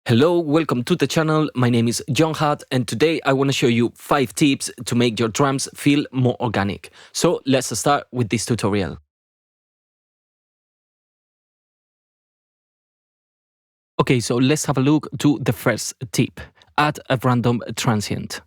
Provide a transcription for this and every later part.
Hello, welcome to the channel. My name is JonHut, and today I want to show you 5 tips to make your drums feel more organic. So let's start with this tutorial. Okay, so let's have a look to the first tip. Add a random transient.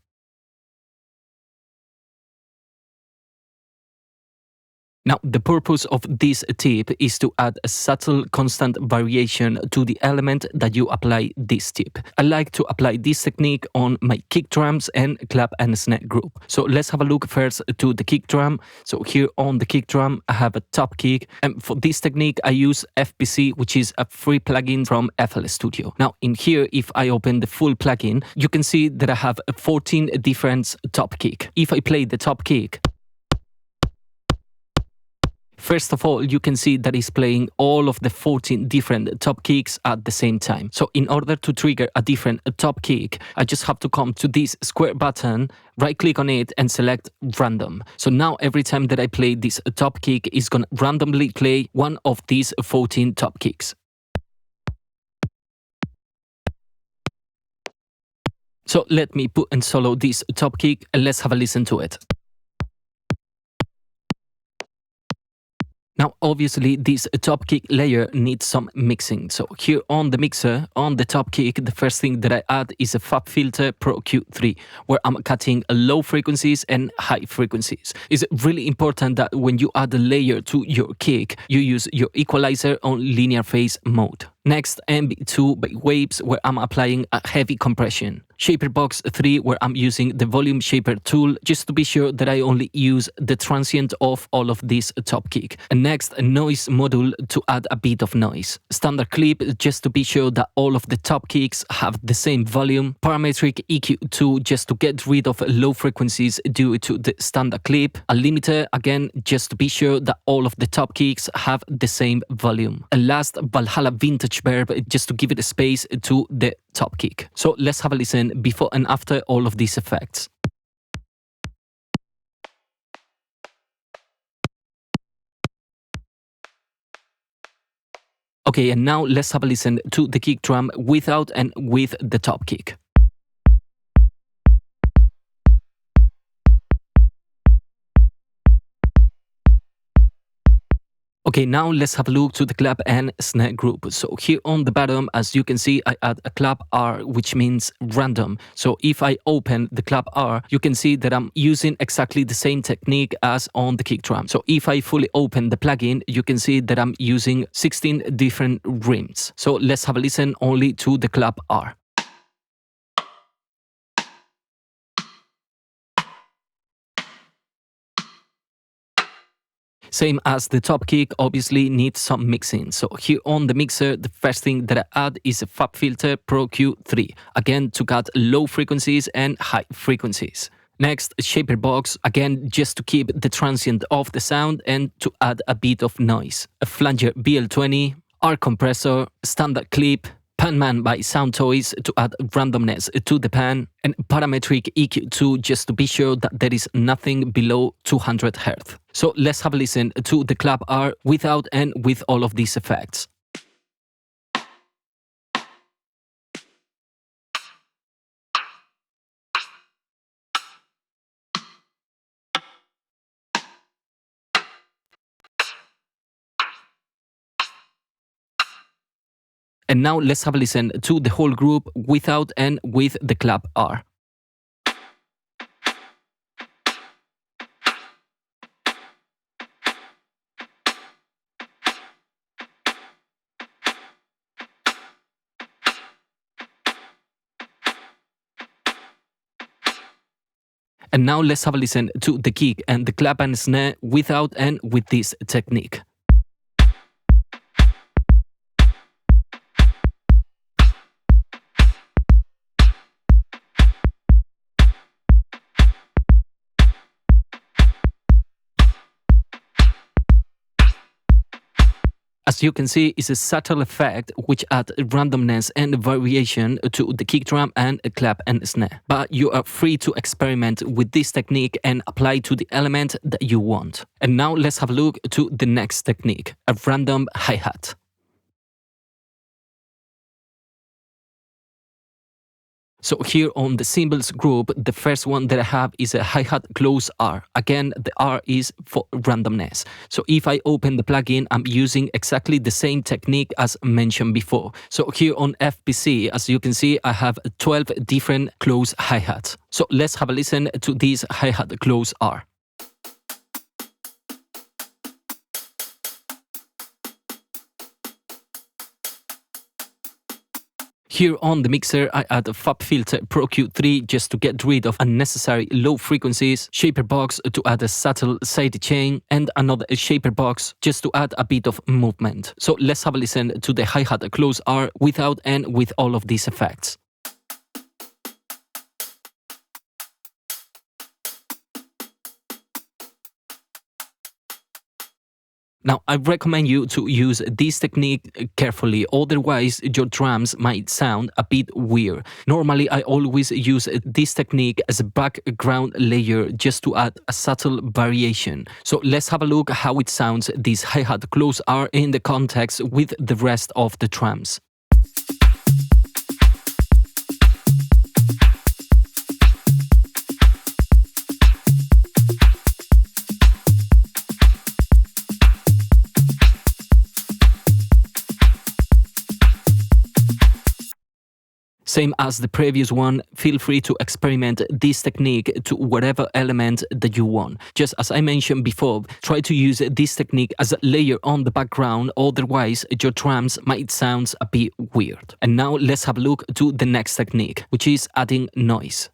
Now, the purpose of this tip is to add a subtle constant variation to the element that you apply this tip. I like to apply this technique on my kick drums and clap and snare group. So let's have a look first to the kick drum. So here on the kick drum, I have a top kick. And for this technique, I use FPC, which is a free plugin from FL Studio. Now, in here, if I open the full plugin, you can see that I have 14 different top kick. If I play the top kick, first of all, you can see that it's playing all of the 14 different top kicks at the same time. So in order to trigger a different top kick, I just have to come to this square button, right click on it and select random. So now every time that I play this top kick, it's going to randomly play one of these 14 top kicks. So let me put and solo this top kick and let's have a listen to it. Now, obviously, this top kick layer needs some mixing. So here on the mixer, on the top kick, the first thing that I add is a Fab Filter Pro Q3, where I'm cutting low frequencies and high frequencies. It's really important that when you add a layer to your kick, you use your equalizer on linear phase mode. Next, MB2 by Waves, where I'm applying a heavy compression. Shaper Box 3, where I'm using the volume shaper tool, just to be sure that I only use the transient of all of this top kick. And next, a noise module to add a bit of noise. Standard clip, just to be sure that all of the top kicks have the same volume. Parametric EQ2, just to get rid of low frequencies due to the standard clip. A limiter, again, just to be sure that all of the top kicks have the same volume. And last, Valhalla Vintage Verb, just to give it a space to the top kick. So let's have a listen before and after all of these effects. Okay, and now let's have a listen to the kick drum without and with the top kick. Okay, now let's have a look to the clap and snare group. So here on the bottom, as you can see, I add a clap R, which means random. So if I open the clap R, you can see that I'm using exactly the same technique as on the kick drum. So if I fully open the plugin, you can see that I'm using 16 different rims. So let's have a listen only to the clap R. Same as the top kick, obviously needs some mixing. So here on the mixer, the first thing that I add is a Fab Filter Pro Q3, again to cut low frequencies and high frequencies. Next, Shaper Box, again just to keep the transient of the sound and to add a bit of noise. A Flanger BL20, R compressor, standard clip, Panman by Sound Toys to add randomness to the pan, and parametric EQ2 just to be sure that there is nothing below 200 Hz. So let's have a listen to the clap R without and with all of these effects. And now let's have a listen to the whole group without and with the clap R. And now let's have a listen to the kick and the clap and snare without and with this technique. As you can see, it's a subtle effect which adds randomness and variation to the kick drum and a clap and snare. But you are free to experiment with this technique and apply to the element that you want. And now let's have a look to the next technique, a random hi-hat. So here on the cymbals group, the first one that I have is a hi-hat close R. Again, the R is for randomness. So if I open the plugin, I'm using exactly the same technique as mentioned before. So here on FPC, as you can see, I have 12 different close hi-hats. So let's have a listen to this hi-hat close R. Here on the mixer, I add a Fab Filter Pro Q3 just to get rid of unnecessary low frequencies, shaper box to add a subtle side chain, and another shaper box just to add a bit of movement. So let's have a listen to the hi-hat close R without and with all of these effects. Now, I recommend you to use this technique carefully, otherwise your drums might sound a bit weird. Normally, I always use this technique as a background layer just to add a subtle variation. So let's have a look how it sounds, this hi-hat close R in the context with the rest of the drums. Same as the previous one, feel free to experiment this technique to whatever element that you want. Just as I mentioned before, try to use this technique as a layer on the background, otherwise your drums might sound a bit weird. And now let's have a look to the next technique, which is adding noise.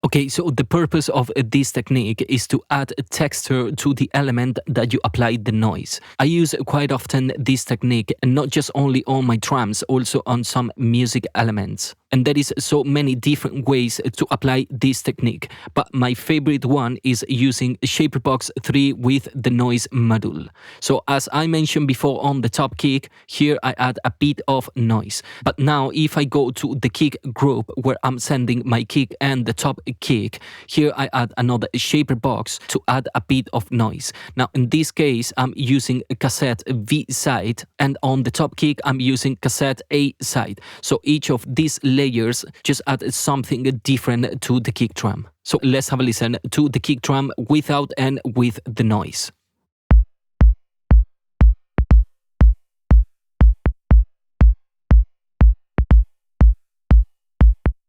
Okay, so the purpose of this technique is to add texture to the element that you apply the noise. I use quite often this technique, and not just only on my drums, also on some music elements. And there is so many different ways to apply this technique, but my favorite one is using Shaperbox 3 with the noise module. So as I mentioned before on the top kick, here I add a bit of noise. But now if I go to the kick group where I'm sending my kick and the top kick, here I add another Shaperbox to add a bit of noise. Now in this case, I'm using cassette V side, and on the top kick, I'm using cassette A side. So each of these layers just add something different to the kick drum. So let's have a listen to the kick drum without and with the noise.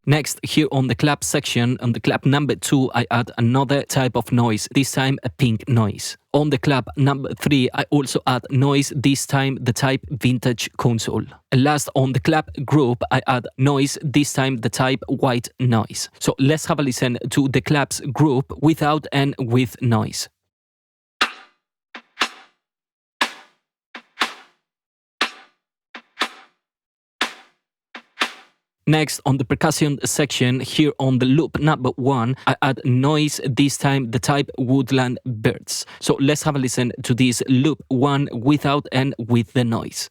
Next, here on the clap section, on the clap number 2, I add another type of noise, this time a pink noise. On the clap number 3, I also add noise, this time the type vintage console. And last, on the clap group, I add noise, this time the type white noise. So let's have a listen to the claps group without and with noise. Next, on the percussion section, here on the loop number 1, I add noise, this time the type woodland birds. So let's have a listen to this loop 1 without and with the noise.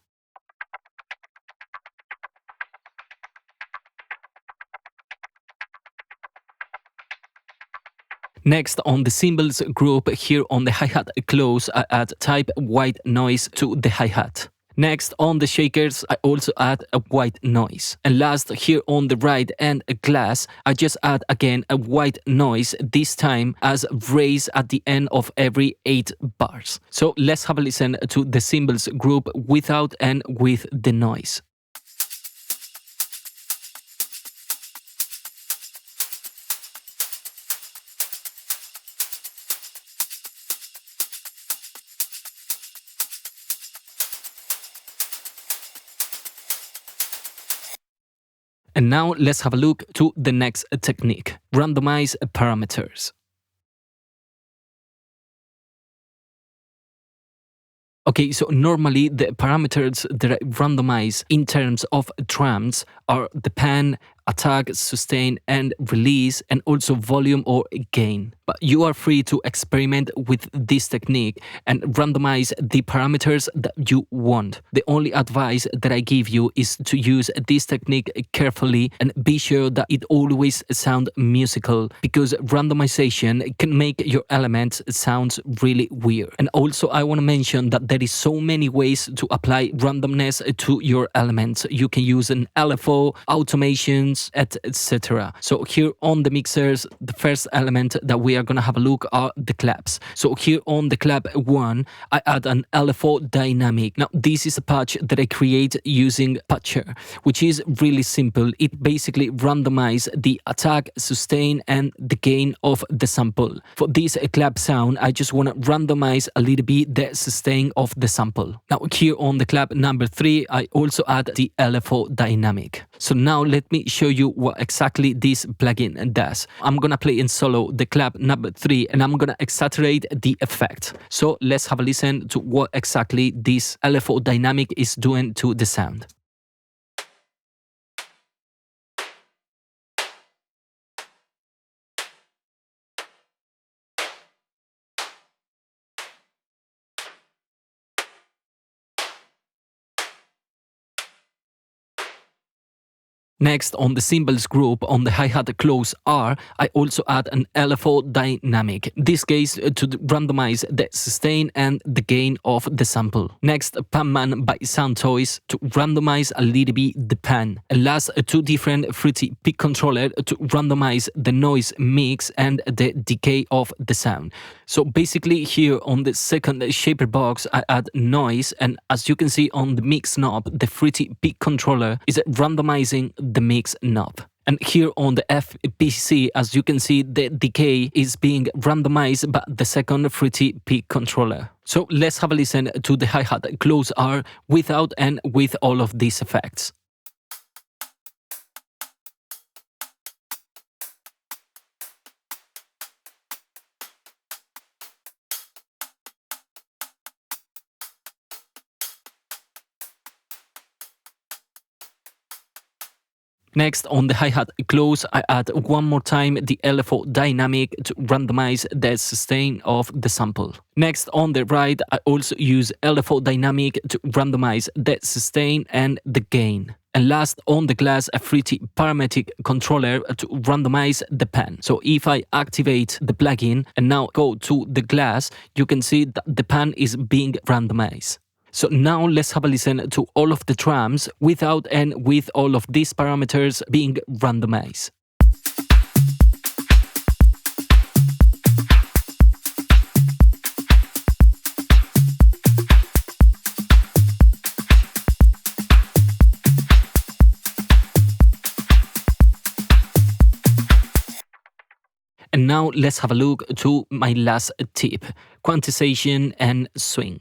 Next, on the cymbals group, here on the hi-hat close, I add type white noise to the hi-hat. Next, on the shakers, I also add a white noise. And last, here on the right and a glass, I just add again a white noise, this time as raise at the end of every 8 bars. So let's have a listen to the cymbals group without and with the noise. And now let's have a look to the next technique, randomize parameters. Okay, so normally the parameters that I randomize in terms of drums are the pan, attack, sustain, and release, and also volume or gain. But you are free to experiment with this technique and randomize the parameters that you want. The only advice that I give you is to use this technique carefully and be sure that it always sounds musical, because randomization can make your elements sound really weird. And also I want to mention that there is so many ways to apply randomness to your elements. You can use an LFO, automations, etc. So here on the mixers, the first element that we are going to have a look are the claps. So here on the clap 1, I add an LFO dynamic. Now this is a patch that I create using Patcher, which is really simple. It basically randomizes the attack, sustain, and the gain of the sample. For this clap sound, I just want to randomize a little bit the sustain of the sample. Now here on the clap number 3, I also add the LFO dynamic. So now let me show you what exactly this plugin does. I'm gonna play in solo the clap number 3 and I'm gonna exaggerate the effect. So let's have a listen to what exactly this LFO dynamic is doing to the sound. Next, on the cymbals group, on the hi-hat close R, I also add an LFO dynamic, this case to randomize the sustain and the gain of the sample. Next, Pan-Man by Soundtoys to randomize a little bit the pan. And last, two different fruity peak controller to randomize the noise mix and the decay of the sound. So basically here on the second shaper box, I add noise, and as you can see on the mix knob, the fruity peak controller is randomizing the mix knob. And here on the FPC, as you can see, the decay is being randomized by the second fruity peak controller. So let's have a listen to the hi-hat close R without and with all of these effects. Next, on the hi-hat close, I add one more time the LFO dynamic to randomize the sustain of the sample. Next, on the right, I also use LFO dynamic to randomize the sustain and the gain. And last, on the glass, a fruity parametric controller to randomize the pan. So if I activate the plugin and now go to the glass, you can see that the pan is being randomized. So now let's have a listen to all of the drums without and with all of these parameters being randomized. And now let's have a look to my last tip, quantization and swing.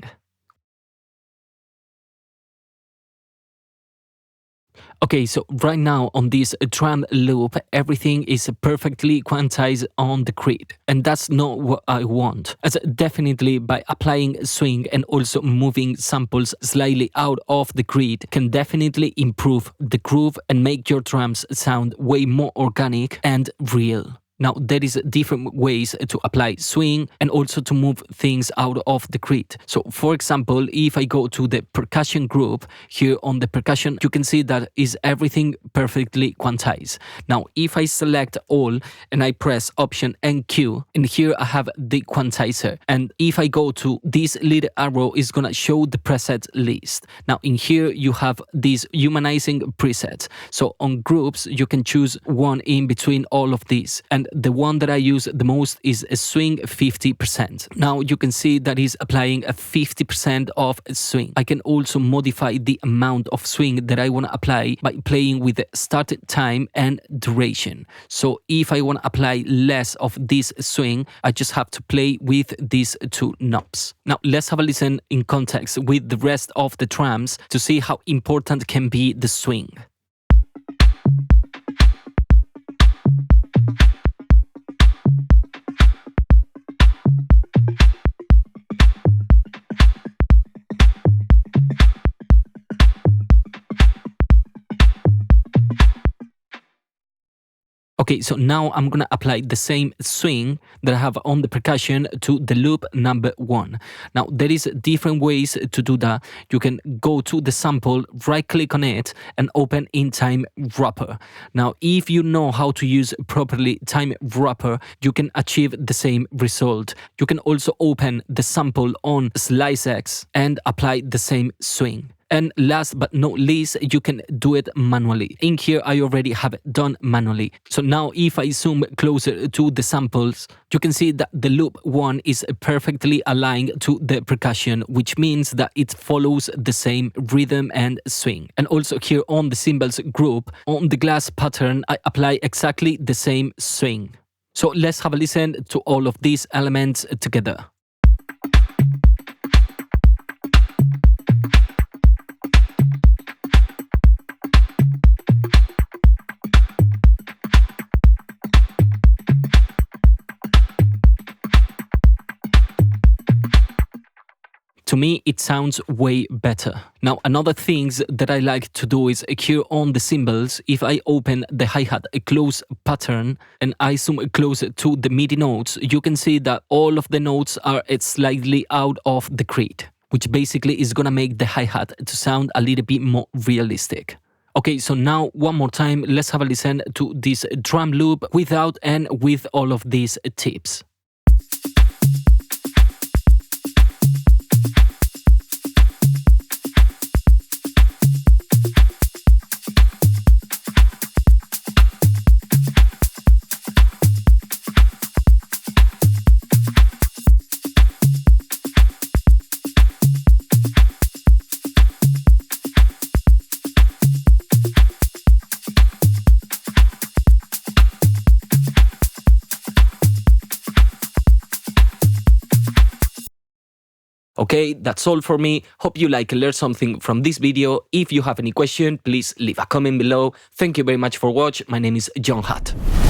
Okay, so right now on this drum loop, everything is perfectly quantized on the grid. And that's not what I want. As definitely by applying swing and also moving samples slightly out of the grid can definitely improve the groove and make your drums sound way more organic and real. Now, there is different ways to apply swing and also to move things out of the grid. So, for example, if I go to the percussion group, here on the percussion, you can see that is everything perfectly quantized. Now, if I select all and I press Option and Q, and here I have the quantizer. And if I go to this little arrow, it's gonna show the preset list. Now, in here, you have these humanizing presets. So on groups, you can choose one in between all of these. And the one that I use the most is a swing 50%. Now you can see that is applying a 50% of swing. I can also modify the amount of swing that I want to apply by playing with the start time and duration. So if I want to apply less of this swing, I just have to play with these two knobs. Now let's have a listen in context with the rest of the drums to see how important can be the swing. Okay, so now I'm gonna apply the same swing that I have on the percussion to the loop number 1. Now there is different ways to do that. You can go to the sample, right click on it and open in time wrapper. Now if you know how to use properly time wrapper, you can achieve the same result. You can also open the sample on Slice X and apply the same swing. And last but not least, you can do it manually. In here, I already have it done manually. So now if I zoom closer to the samples, you can see that the loop 1 is perfectly aligned to the percussion, which means that it follows the same rhythm and swing. And also here on the cymbals group, on the glass pattern, I apply exactly the same swing. So let's have a listen to all of these elements together. To me, it sounds way better. Now, another things that I like to do is here on the cymbals, if I open the hi-hat close pattern and I zoom closer to the MIDI notes, you can see that all of the notes are slightly out of the grid, which basically is gonna make the hi-hat to sound a little bit more realistic. Okay, so now one more time, let's have a listen to this drum loop without and with all of these tips. Okay, that's all for me. Hope you learned something from this video. If you have any question, please leave a comment below. Thank you very much for watching. My name is JonHut.